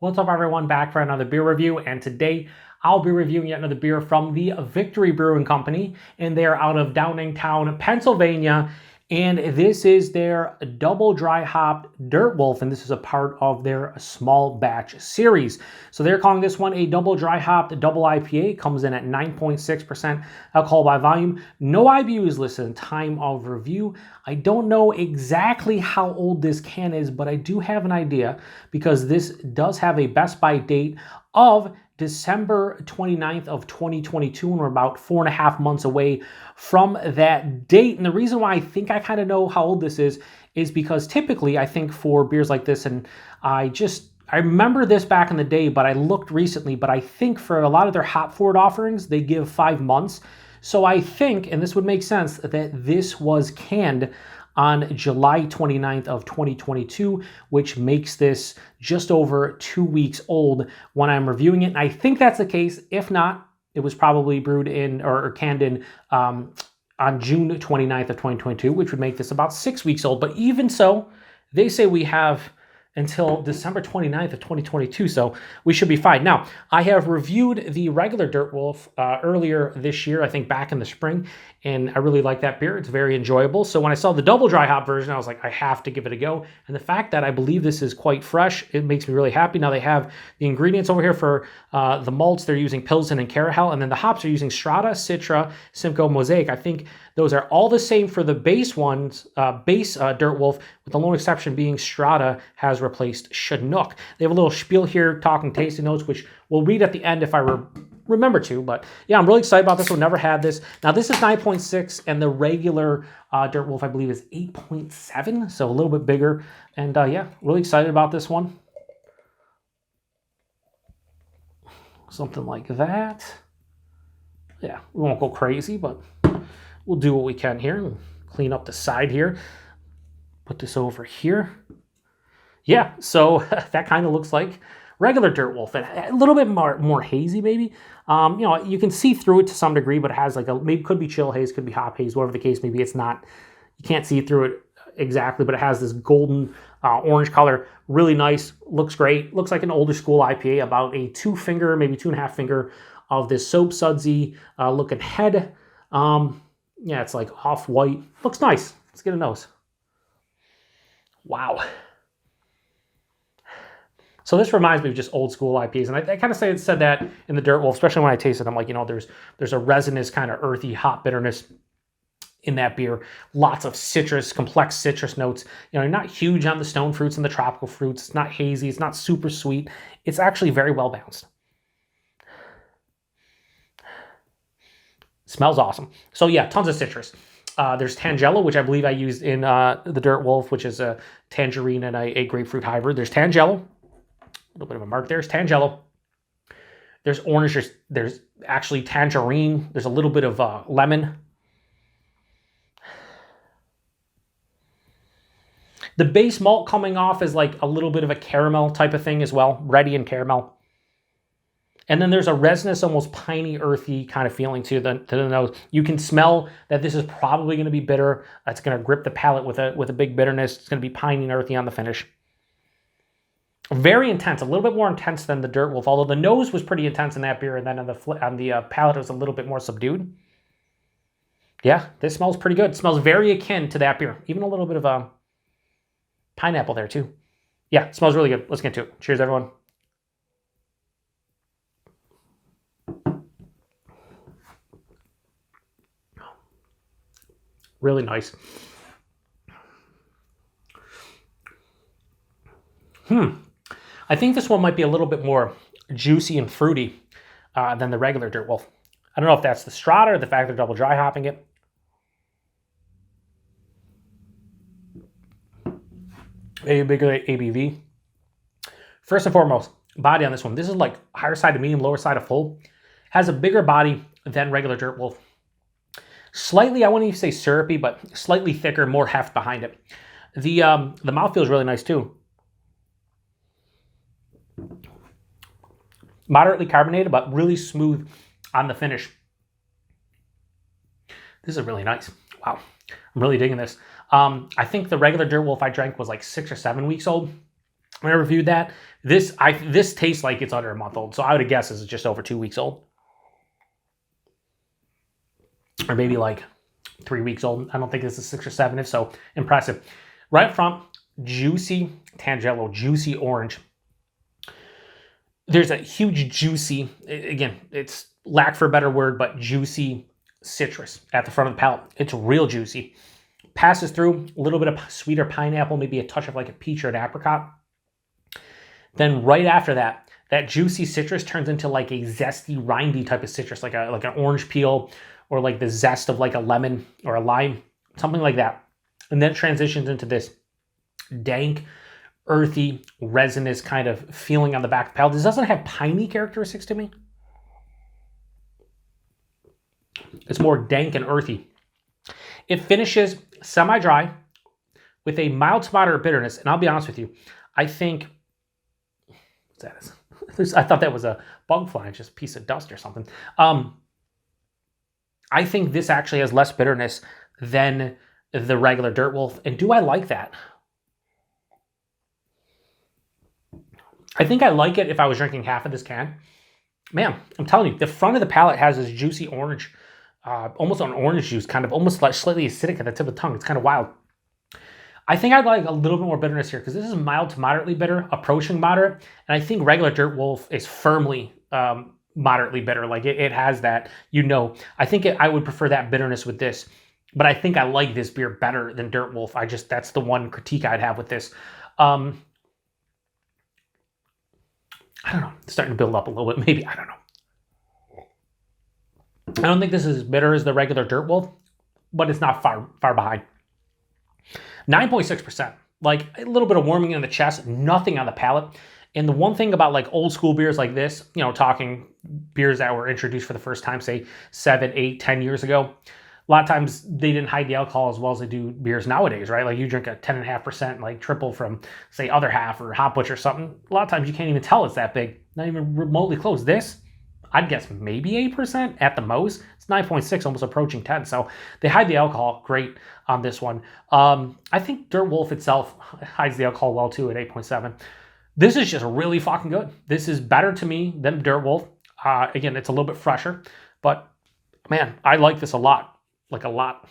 What's up, everyone? Back for another beer review, and today I'll be reviewing yet another beer from the Victory Brewing Company, and they're out of Downingtown, Pennsylvania, and this is their double dry hopped DirtWolf, and this is a part of their small batch series. So they're calling this one a double dry hopped double IPA. Comes in at 9.6% alcohol by volume. No IBUs listed. Time of review. I don't know exactly how old this can is, but I do have an idea because this does have a best by date of December 29th of 2022, and we're about 4.5 months away from that date. And the reason why I think I kind of know how old this is because typically I think for beers like this, and I remember this back in the day, but I looked recently, but I think for a lot of their hop forward offerings, they give 5 months. So I think, and this would make sense, that this was canned on July 29th of 2022, which makes this just over 2 weeks old when I'm reviewing it. And I think that's the case. If not, it was probably brewed in or canned in on June 29th of 2022, which would make this about 6 weeks old. But even so, they say we have until December 29th of 2022, so we should be fine. Now, I have reviewed the regular DirtWolf earlier this year, I think back in the spring, and I really like that beer. It's very enjoyable. So when I saw the double dry hop version, I was like, I have to give it a go. And the fact that I believe this is quite fresh, it makes me really happy. Now they have the ingredients over here for the malts. They're using Pilsen and Carahel, and then the hops are using Strata, Citra, Simcoe, Mosaic. I think those are all the same for the base ones, DirtWolf, with the lone exception being Strata has replaced Chinook. They have a little spiel here talking tasting notes, which we'll read at the end if I remember to. But yeah, I'm really excited about this one. Never had this. Now this is 9.6, and the regular DirtWolf I believe is 8.7, so a little bit bigger. And yeah, really excited about this one. Something like that. Yeah, we won't go crazy, but we'll do what we can here. Clean up the side here. Put this over here. Yeah, so that kind of looks like regular DirtWolf, and a little bit more hazy, maybe. You know, you can see through it to some degree, but it has like maybe could be chill haze, could be hop haze, whatever the case may be. It's not, you can't see through it exactly, but it has this golden orange color. Really nice, looks great. Looks like an older school IPA, about a 2 finger, maybe 2.5 finger of this soap sudsy looking head. Yeah, it's like off-white. Looks nice. Let's get a nose. Wow. So this reminds me of just old school IPAs, and I kind of said that in the DirtWolf, especially when I tasted it. I'm like, you know, there's a resinous kind of earthy hop bitterness in that beer. Lots of citrus, complex citrus notes. You know, you're not huge on the stone fruits and the tropical fruits. It's not hazy. It's not super sweet. It's actually very well balanced. Smells awesome. So yeah, tons of citrus. There's Tangelo, which I believe I used in the DirtWolf, which is a tangerine and a grapefruit hybrid. There's Tangelo. A little bit of a mark there. There's Tangelo. There's orange. There's actually tangerine. There's a little bit of lemon. The base malt coming off is like a little bit of a caramel type of thing as well. Ready and caramel. And then there's a resinous, almost piney, earthy kind of feeling to the nose. You can smell that this is probably going to be bitter. It's going to grip the palate with a big bitterness. It's going to be piney and earthy on the finish. Very intense, a little bit more intense than the DirtWolf, although the nose was pretty intense in that beer, and then on the palate it was a little bit more subdued. Yeah, this smells pretty good. It smells very akin to that beer. Even a little bit of pineapple there too. Yeah, it smells really good. Let's get to it. Cheers, everyone. Really nice. I think this one might be a little bit more juicy and fruity than the regular DirtWolf. I don't know if that's the Strata or the fact they're double dry hopping it. Maybe bigger ABV. First and foremost, body on this one. This is like higher side of medium, lower side of full. Has a bigger body than regular DirtWolf. Slightly, I wouldn't even say syrupy, but slightly thicker, more heft behind it. The mouthfeel is really nice too. Moderately carbonated, but really smooth on the finish. This is really nice. Wow, I'm really digging this. I think the regular DirtWolf I drank was like 6 or 7 weeks old. when I reviewed that, this tastes like it's under a month old. So I would guess this is just over 2 weeks old. Or maybe like 3 weeks old. I don't think this is 6 or 7. If so, impressive. Right up front, juicy Tangelo, juicy orange. There's a huge juicy, again, it's lack for a better word, but juicy citrus at the front of the palate. It's real juicy. Passes through a little bit of sweeter pineapple, maybe a touch of like a peach or an apricot. Then right after that, that juicy citrus turns into like a zesty, rindy type of citrus, like an orange peel or like the zest of like a lemon or a lime, something like that. And then transitions into this dank, earthy, resinous kind of feeling on the back of the palate. This doesn't have piney characteristics to me. It's more dank and earthy. It finishes semi-dry with a mild to moderate bitterness. And I'll be honest with you, I think, what's that? I thought that was a bug fly, just a piece of dust or something. I think this actually has less bitterness than the regular DirtWolf. And do I like that? I think I like it if I was drinking half of this can. Man, I'm telling you, the front of the palate has this juicy orange, almost an orange juice, kind of almost like slightly acidic at the tip of the tongue. It's kind of wild. I think I'd like a little bit more bitterness here because this is mild to moderately bitter, approaching moderate. And I think regular DirtWolf is firmly moderately bitter. Like it has that, you know. I think I would prefer that bitterness with this. But I think I like this beer better than DirtWolf. That's the one critique I'd have with this. I don't know. It's starting to build up a little bit. Maybe. I don't know. I don't think this is as bitter as the regular DirtWolf, but it's not far behind. 9.6%. Like a little bit of warming in the chest, nothing on the palate. And the one thing about like old school beers like this, you know, talking beers that were introduced for the first time, say 7, 8, 10 years ago, a lot of times they didn't hide the alcohol as well as they do beers nowadays, right? Like you drink a 10.5% like triple from say Other Half or Hop Butcher or something. A lot of times you can't even tell it's that big, not even remotely close. This, I'd guess maybe 8% at the most. It's 9.6, almost approaching 10. So they hide the alcohol great on this one. I think DirtWolf itself hides the alcohol well too at 8.7. This is just really fucking good. This is better to me than DirtWolf. Again, it's a little bit fresher, but man, I like this a lot. Like a lot.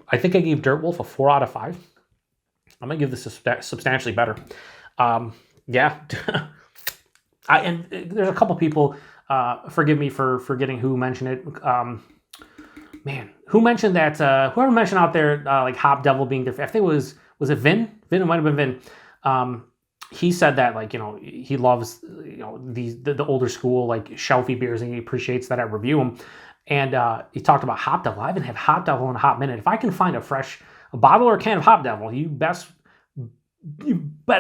I think I gave DirtWolf a 4 out of 5. I'm gonna give this substantially better. Yeah. And there's a couple people, forgive me for forgetting who mentioned it. Man, who mentioned that, whoever mentioned out there, like Hop Devil being their, I think was it Vin? Vin, it might have been Vin. He said that, like, you know, he loves, you know, the older school, like, shelfy beers, and he appreciates that I review them. And he talked about Hop Devil. I haven't had Hop Devil in a hot minute. If I can find a bottle or a can of Hop Devil, you bet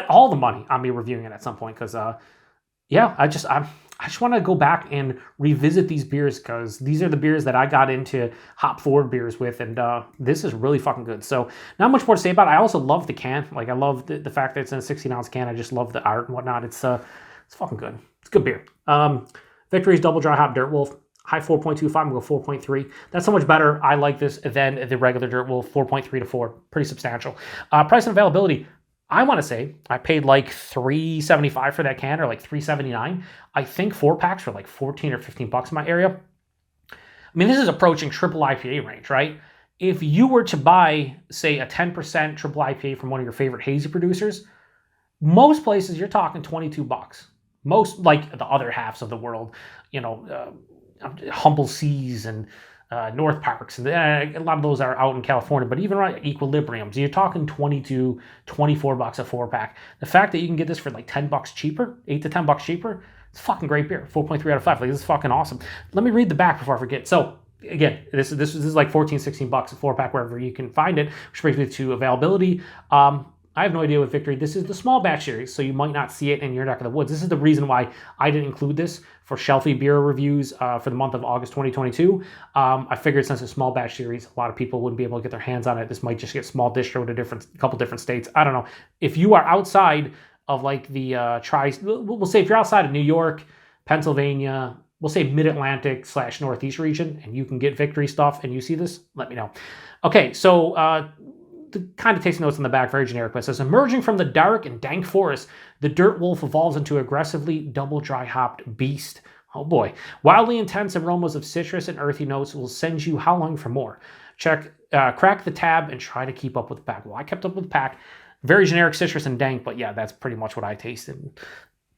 all the money on me reviewing it at some point. Because, yeah, I just want to go back and revisit these beers because these are the beers that I got into hop forward beers with, and this is really fucking good. So not much more to say about it. I also love the can. Like I love the fact that it's in a 16-ounce can. I just love the art and whatnot. It's fucking good. It's good beer. Victory's Double Dry Hop DirtWolf. High 4.25, I'm going to go 4.3. That's so much better. I like this than the regular DirtWolf, 4.3 to 4. Pretty substantial. Price and availability. I want to say I paid like $3.75 for that can, or like $3.79. I think 4-packs for like 14 or 15 bucks in my area. I mean, this is approaching triple IPA range, right? If you were to buy, say, a 10% triple IPA from one of your favorite hazy producers, most places you're talking 22 bucks. Most, like the other halves of the world, you know, Humble Seas and North Parks, and a lot of those are out in California, but even right Equilibriums, you're talking 22, 24 bucks a 4-pack. The fact that you can get this for like 10 bucks cheaper, 8 to 10 bucks cheaper, it's fucking great beer. 4.3 out of 5. Like, this is fucking awesome. Let me read the back before I forget. So again, this is like 14, 16 bucks a 4-pack wherever you can find it, which brings me to availability. I have no idea with Victory. This is the small batch series, so you might not see it in your neck of the woods. This is the reason why I didn't include this for shelfy beer reviews for the month of August 2022. I figured since it's a small batch series, a lot of people wouldn't be able to get their hands on it. This might just get small distro to a couple different states. I don't know. If you are outside of like the we'll say if you're outside of New York, Pennsylvania, we'll say Mid-Atlantic / Northeast region, and you can get Victory stuff and you see this, let me know. Okay, so the kind of tasting notes on the back, very generic, but it says, emerging from the dark and dank forest, the DirtWolf evolves into aggressively double dry hopped beast. Oh boy. Wildly intense aromas of citrus and earthy notes will send you howling for more. Crack the tab and try to keep up with the pack. Well, I kept up with the pack. Very generic citrus and dank, but yeah, that's pretty much what I tasted.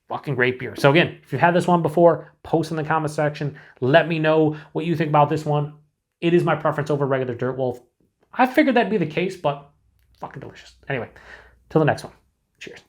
Fucking great beer. So again, if you've had this one before, post in the comment section. Let me know what you think about this one. It is my preference over regular DirtWolf. I figured that'd be the case, but fucking delicious. Anyway, till the next one. Cheers.